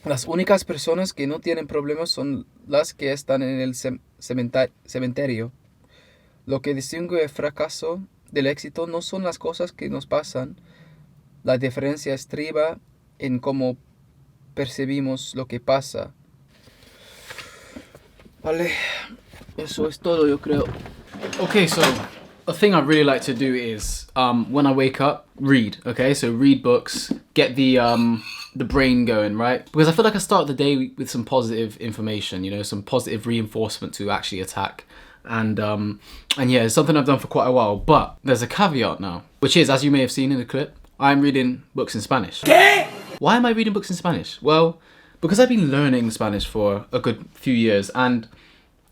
Las únicas personas que no tienen problemas son las que están en el cementerio. Lo que distingue el fracaso del éxito no son las cosas que nos pasan. La diferencia estriba en cómo percibimos lo que pasa. Vale, eso es todo, yo creo. Okay, so a thing I really like to do is when I wake up, read. Okay, so read books, get the brain going, right? Because I feel like I start the day with some positive information, you know, some positive reinforcement to actually attack. And yeah, it's something I've done for quite a while. But there's a caveat now, which is, as you may have seen in the clip, I'm reading books in Spanish. ¿Qué? Why am I reading books in Spanish? Well, because I've been learning Spanish for a good few years, and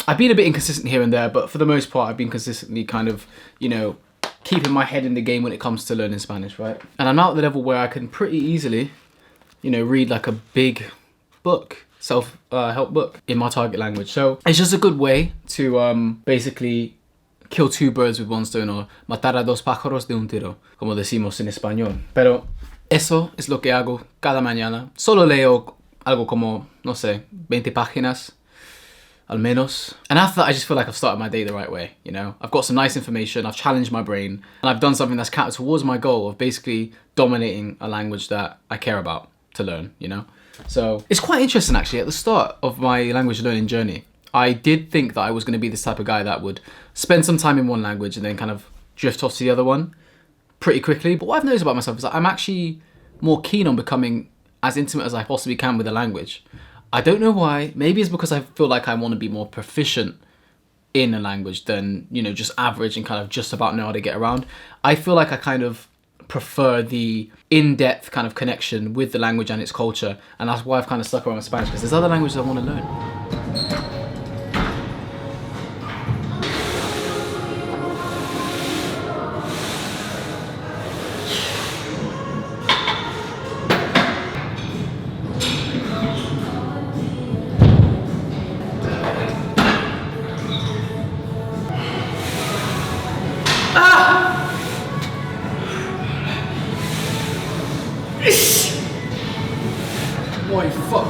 I've been a bit inconsistent here and there, but for the most part, I've been consistently kind of, you know, keeping my head in the game when it comes to learning Spanish, right? And I'm now at the level where I can pretty easily, you know, read like a big book, self-help book in my target language. So it's just a good way to basically kill two birds with one stone, or matar a dos pájaros de un tiro, como decimos en español. Pero eso es lo que hago cada mañana. Solo leo algo como, no sé, 20 páginas, al menos. And after that, I just feel like I've started my day the right way, you know? I've got some nice information, I've challenged my brain, and I've done something that's counted towards my goal of basically dominating a language that I care about to learn, you know? So it's quite interesting actually. At the start of my language learning journey, I did think that I was going to be this type of guy that would spend some time in one language and then kind of drift off to the other one pretty quickly. But what I've noticed about myself is that I'm actually more keen on becoming as intimate as I possibly can with a language. I don't know why. Maybe it's because I feel like I want to be more proficient in a language than, you know, just average and kind of just about know how to get around. I feel like I kind of prefer the in-depth kind of connection with the language and its culture, and that's why I've kind of stuck around with Spanish, because there's other languages I want to learn. Boy, fuck.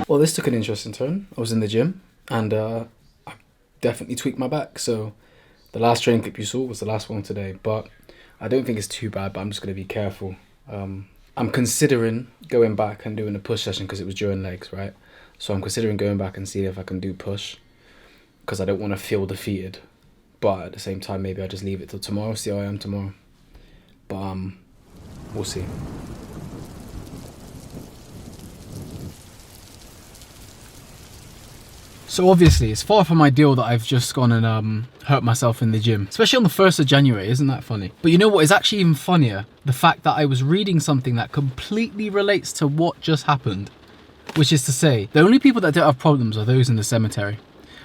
Well, this took an interesting turn. I was in the gym and I definitely tweaked my back. So the last training clip you saw was the last one today, but I don't think it's too bad, but I'm just going to be careful. I'm considering going back and doing a push session because it was during legs, right? So I'm considering going back and seeing if I can do push because I don't want to feel defeated. But at the same time, maybe I'll just leave it till tomorrow, see how I am tomorrow. But we'll see. So obviously, it's far from ideal that I've just gone and hurt myself in the gym. Especially on the 1st of January, isn't that funny? But you know what is actually even funnier? The fact that I was reading something that completely relates to what just happened. Which is to say, the only people that don't have problems are those in the cemetery.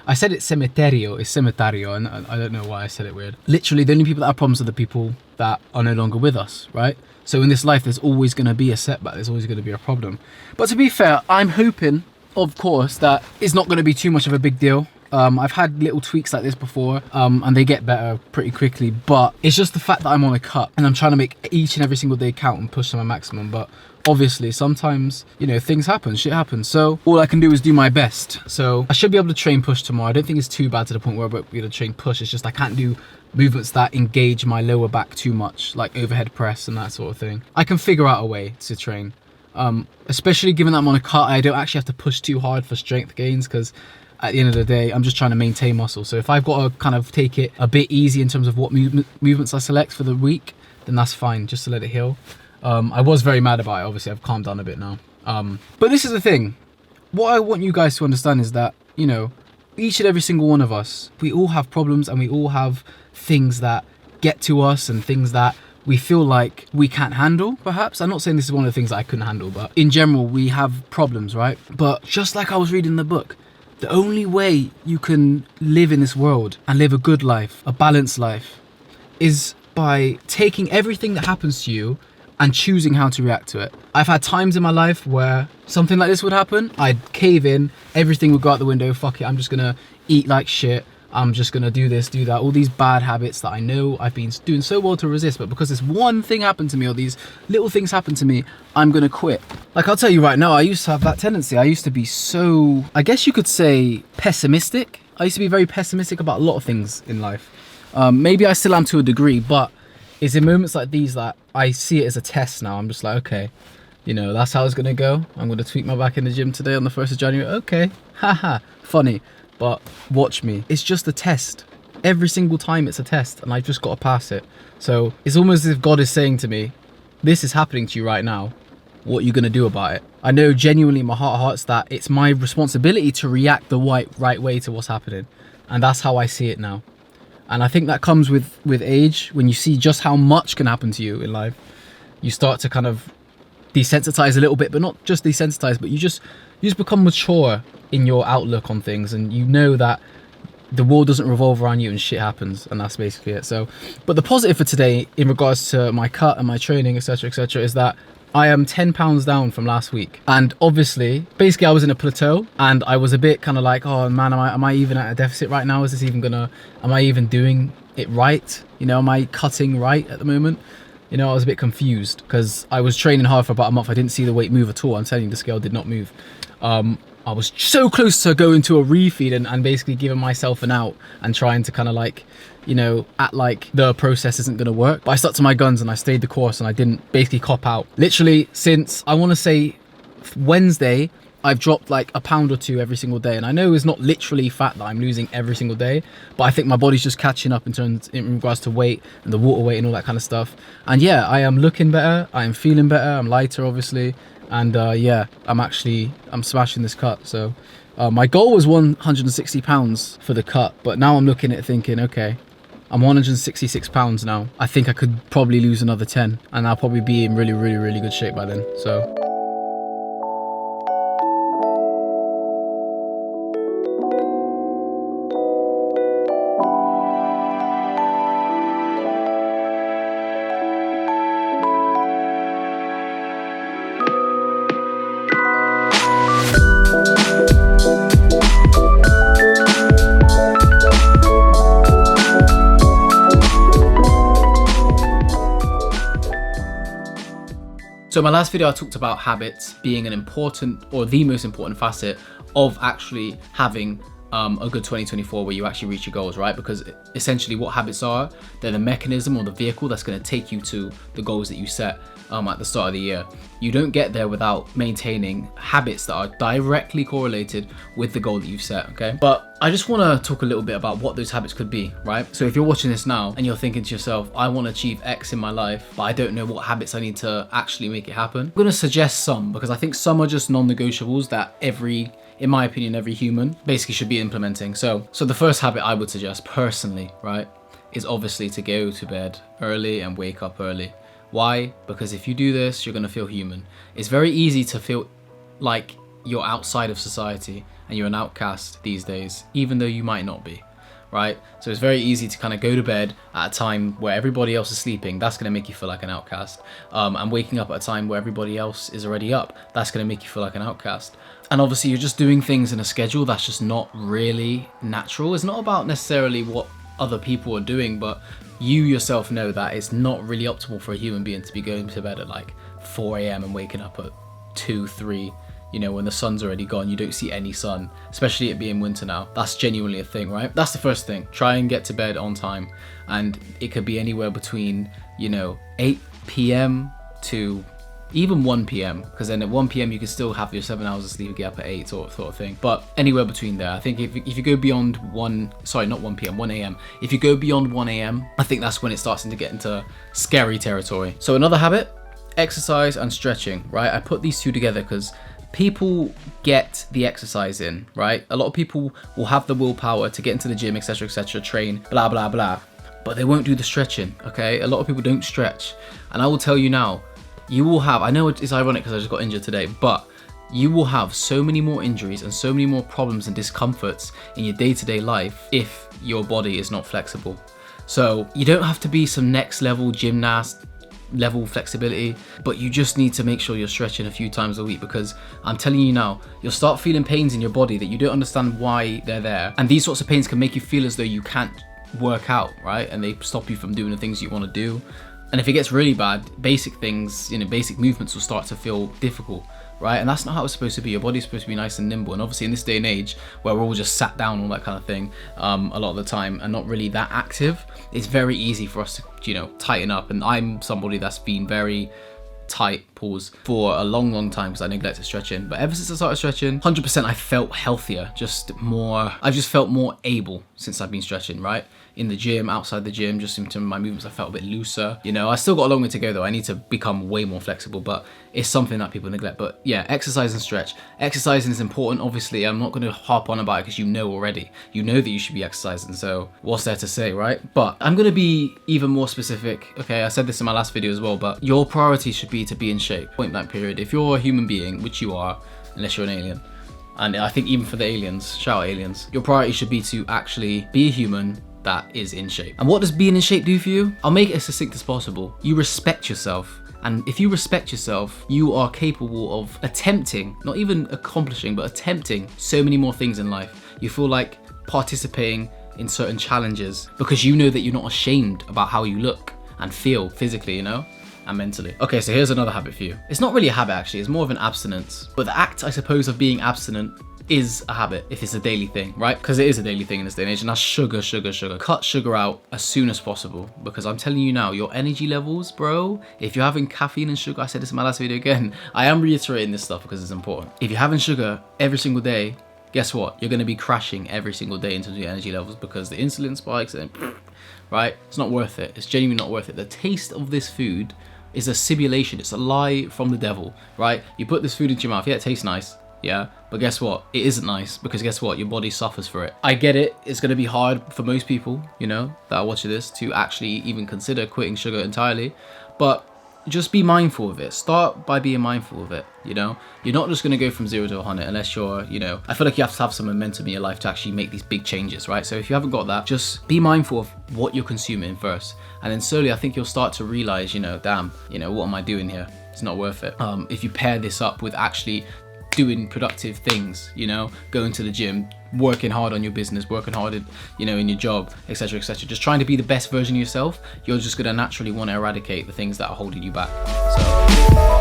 I said it's cementerio, it's cemetario, and I don't know why I said it weird. Literally, the only people that have problems are the people that are no longer with us, right? So in this life, there's always going to be a setback, there's always going to be a problem. But to be fair, I'm hoping, of course, that it's not going to be too much of a big deal. I've had little tweaks like this before, and they get better pretty quickly, but it's just the fact that I'm on a cut and I'm trying to make each and every single day count and push to my maximum. But obviously sometimes, you know, things happen, shit happens, so all I can do is do my best. So I should be able to train push tomorrow. I don't think it's too bad to the point where I'll be able to train push. It's just I can't do movements that engage my lower back too much, like overhead press and that sort of thing. I can figure out a way to train, especially given that I'm on a cut. I don't actually have to push too hard for strength gains, because at the end of the day, I'm just trying to maintain muscle. So if I've got to kind of take it a bit easy in terms of what movements I select for the week, then that's fine, just to let it heal. I was very mad about it. Obviously, I've calmed down a bit now. But this is the thing. What I want you guys to understand is that, you know, each and every single one of us, we all have problems and we all have things that get to us and things that we feel like we can't handle, perhaps. I'm not saying this is one of the things that I couldn't handle, but in general, we have problems, right? But just like I was reading the book, the only way you can live in this world and live a good life, a balanced life, is by taking everything that happens to you and choosing how to react to it. I've had times in my life where something like this would happen. I'd cave in, everything would go out the window. Fuck it, I'm just gonna eat like shit. I'm just gonna do this, do that. All these bad habits that I know I've been doing so well to resist, but because this one thing happened to me, or these little things happened to me, I'm gonna quit. Like, I'll tell you right now, I used to have that tendency. I used to be so, I guess you could say, pessimistic. I used to be very pessimistic about a lot of things in life. Maybe I still am to a degree, but it's in moments like these that I see it as a test now. I'm just like, okay, you know, that's how it's gonna go. I'm gonna tweak my back in the gym today on the 1st of January. Okay, haha, funny. But watch me. It's just a test. Every single time it's a test, and I've just got to pass it. So it's almost as if God is saying to me, this is happening to you right now. What are you gonna do about it? I know genuinely in my heart of hearts that it's my responsibility to react the right way to what's happening. And that's how I see it now. And I think that comes with age. When you see just how much can happen to you in life, you start to kind of desensitize a little bit, but not just desensitize, but you just become mature in your outlook on things, and you know that the world doesn't revolve around you and shit happens, and that's basically it. So, but the positive for today in regards to my cut and my training, etc., is that I am 10 pounds down from last week. And obviously, basically I was in a plateau, and I was a bit kind of like, oh man, am I even at a deficit right now? Is this even am I even doing it right? You know, am I cutting right at the moment? You know, I was a bit confused because I was training hard for about a month. I didn't see the weight move at all. I'm telling you, the scale did not move. I was so close to going to a refeed and basically giving myself an out and trying to kind of like, you know, act like the process isn't going to work. But I stuck to my guns and I stayed the course, and I didn't basically cop out. Literally since, I want to say, Wednesday, I've dropped like a pound or two every single day. And I know it's not literally fat that I'm losing every single day, but I think my body's just catching up in regards to weight and the water weight and all that kind of stuff. And yeah, I am looking better. I am feeling better. I'm lighter, obviously. And yeah, I'm smashing this cut. So my goal was 160 pounds for the cut, but now I'm looking at it thinking, okay, I'm 166 pounds now. I think I could probably lose another 10, and I'll probably be in really, really, really good shape by then. So So my last video I talked about habits being an important, or the most important facet of actually having a good 2024 where you actually reach your goals, right? Because essentially what habits are, they're the mechanism or the vehicle that's going to take you to the goals that you set at the start of the year. You don't get there without maintaining habits that are directly correlated with the goal that you've set, okay? But I just want to talk a little bit about what those habits could be, right? So if you're watching this now and you're thinking to yourself, I want to achieve X in my life, but I don't know what habits I need to actually make it happen, I'm going to suggest some, because I think some are just non-negotiables that in my opinion, every human basically should be implementing. So the first habit I would suggest personally, right, is obviously to go to bed early and wake up early. Why? Because if you do this, you're gonna feel human. It's very easy to feel like you're outside of society and you're an outcast these days, even though you might not be, right? So it's very easy to kind of go to bed at a time where everybody else is sleeping. That's gonna make you feel like an outcast. And waking up at a time where everybody else is already up. That's gonna make you feel like an outcast. And obviously you're just doing things in a schedule that's just not really natural. It's not about necessarily what other people are doing, but you yourself know that it's not really optimal for a human being to be going to bed at like 4 a.m. and waking up at 2, 3, you know, when the sun's already gone, you don't see any sun, especially it being winter now. That's genuinely a thing, right? That's the first thing. Try and get to bed on time. And it could be anywhere between, you know, 8 p.m. to even 1 p.m. because then at 1 p.m. you can still have your 7 hours of sleep and get up at 8 sort of thing. But anywhere between there, I think if you go beyond 1 a.m. If you go beyond 1 a.m., I think that's when it starts to get into scary territory. So another habit, exercise and stretching, right? I put these two together because people get the exercise in, right? A lot of people will have the willpower to get into the gym, etc., train, blah, blah, blah, but they won't do the stretching, okay? A lot of people don't stretch. And I will tell you now, you will have, I know it's ironic because I just got injured today, but you will have so many more injuries and so many more problems and discomforts in your day-to-day life if your body is not flexible. So you don't have to be some next level gymnast, level flexibility, but you just need to make sure you're stretching a few times a week, because I'm telling you now, you'll start feeling pains in your body that you don't understand why they're there. And these sorts of pains can make you feel as though you can't work out, right? And they stop you from doing the things you want to do. And if it gets really bad, basic things, basic movements will start to feel difficult, right? And that's not how it's supposed to be. Your body's supposed to be nice and nimble. And obviously in this day and age where we're all just sat down, all that kind of thing, a lot of the time, and not really that active, it's very easy for us to, tighten up. And I'm somebody that's been very tight, for a long time because I neglected stretching. But ever since I started stretching, 100% I felt healthier, I've just felt more able since I've been stretching, right? In the gym, outside the gym, just in terms of my movements, I felt a bit looser. I still got a long way to go though. I need to become way more flexible, but it's something that people neglect. But yeah, exercise and stretch. Exercising is important, obviously. I'm not going to harp on about it because already. You know that you should be exercising, so what's there to say, right? But I'm going to be even more specific. Okay, I said this in my last video as well, but your priority should be to be in shape. Point blank period. If you're a human being, which you are, unless you're an alien, and I think even for the aliens, shout out aliens, your priority should be to actually be a human that is in shape. And what does being in shape do for you? I'll make it as succinct as possible. You respect yourself. And if you respect yourself, you are capable of attempting, not even accomplishing, but attempting so many more things in life. You feel like participating in certain challenges because you know that you're not ashamed about how you look and feel physically, and mentally. Okay, so here's another habit for you. It's not really a habit actually, it's more of an abstinence. But the act, I suppose, of being abstinent is a habit if it's a daily thing, right? Because it is a daily thing in this day and age, and that's sugar. Cut sugar out as soon as possible, because I'm telling you now, your energy levels, bro, if you're having caffeine and sugar, I said this in my last video again, I am reiterating this stuff because it's important. If you're having sugar every single day, guess what? You're going to be crashing every single day in terms of your energy levels because the insulin spikes and right? It's not worth it. It's genuinely not worth it. The taste of this food is a simulation. It's a lie from the devil, right? You put this food into your mouth, yeah, it tastes nice, yeah, but guess what? It isn't nice, because guess what? Your body suffers for it. I get it. It's going to be hard for most people, that are watching this to actually even consider quitting sugar entirely, but just be mindful of it. Start by being mindful of it, You're not just going to go from 0 to 100 unless you're, I feel like you have to have some momentum in your life to actually make these big changes, right? So if you haven't got that, just be mindful of what you're consuming first. And then slowly, I think you'll start to realize, damn, what am I doing here? It's not worth it. If you pair this up with actually doing productive things, going to the gym, working hard on your business, working hard in your job, etc., just trying to be the best version of yourself, you're just going to naturally want to eradicate the things that are holding you back. So